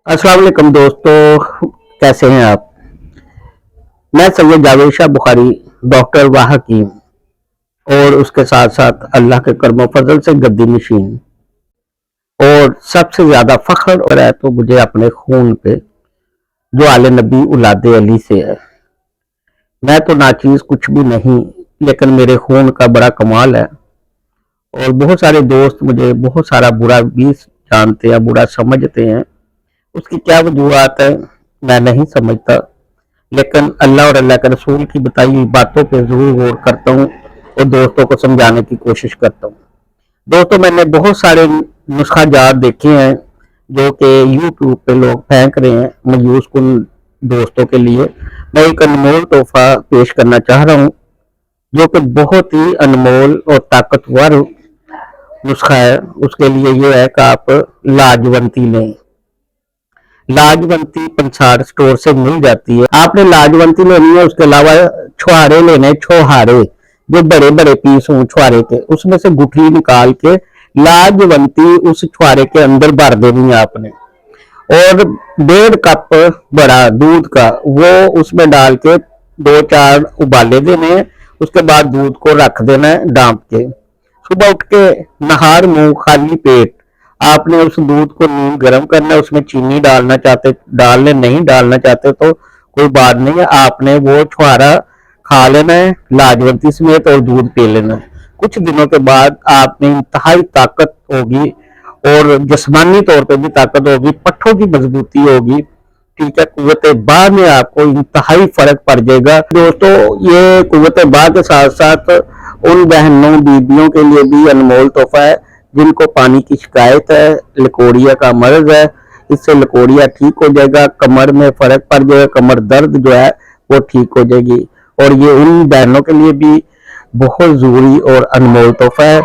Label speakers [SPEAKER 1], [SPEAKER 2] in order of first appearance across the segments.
[SPEAKER 1] अस्सलाम वालेकुम दोस्तों, कैसे हैं आप। मैं सैयद जावेद शाह बुखारी, डॉक्टर व हकीम, और उसके साथ साथ अल्लाह के करम फजल से गद्दी नशीन। और सबसे ज्यादा फख्र और है तो मुझे अपने खून पे जो आले नबी उलादे अली से है। मैं तो नाचीज कुछ भी नहीं, लेकिन मेरे खून का बड़ा कमाल है। और बहुत सारे दोस्त मुझे बहुत सारा बुरा भी जानते हैं, बुरा समझते हैं। उसकी क्या वजूहत है मैं नहीं समझता, लेकिन अल्लाह और अल्लाह के रसूल की बताई हुई बातों पे जरूर गौर करता हूँ और दोस्तों को समझाने की कोशिश करता हूँ। दोस्तों, मैंने बहुत सारे नुस्खा जात देखे हैं जो कि यूट्यूब पे लोग फेंक रहे हैं मायूस कुन दोस्तों के लिए। मैं एक अनमोल तोहफा पेश करना चाह रहा हूँ जो कि बहुत ही अनमोल और ताकतवर नुस्खा है। उसके लिए ये है कि आप लाजवंती लें। लाजवंती पंसार स्टोर से मिल जाती है। आपने लाजवंती लेनी है, उसके अलावा छुहारे लेने, छोहारे जो बड़े बड़े पीस हों छुहारे के, उसमें से गुठली निकाल के लाजवंती उस छुहारे के अंदर भर देनी है आपने। और 1.5 कप बड़ा दूध का वो उसमें डाल के 2-4 उबाले देने हैं। उसके बाद दूध को रख देना है डांप के। सुबह उठ के नहार मुंह खाली पेट आपने उस दूध को नीम गर्म करना है। उसमें चीनी डालना चाहते डालने, नहीं डालना चाहते तो कोई बात नहीं है, आपने वो छुहारा खा लेना है लाजवंती समेत और दूध पी लेना है। कुछ दिनों के बाद आप में इंतहाई ताकत होगी और जिस्मानी तौर पे भी ताकत होगी, पट्ठों की मजबूती होगी, ठीक है। कुव्वत बा में आपको इंतहाई फर्क पड़ जाएगा। दोस्तों, ये कुव्वत बा के साथ साथ उन बहनों बीबियों के लिए भी अनमोल तोहफा है जिनको पानी की शिकायत है, लकोड़िया का मर्ज है। इससे लकोड़िया ठीक हो जाएगा, कमर में फर्क पड़ जाएगा, कमर दर्द जो है वो ठीक हो जाएगी। और ये उन बहनों के लिए भी बहुत जरूरी और अनमोल तोहफा है।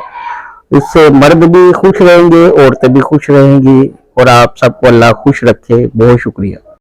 [SPEAKER 1] इससे मर्द भी खुश रहेंगे, औरतें भी खुश रहेंगी, और आप सबको अल्लाह खुश रखे। बहुत शुक्रिया।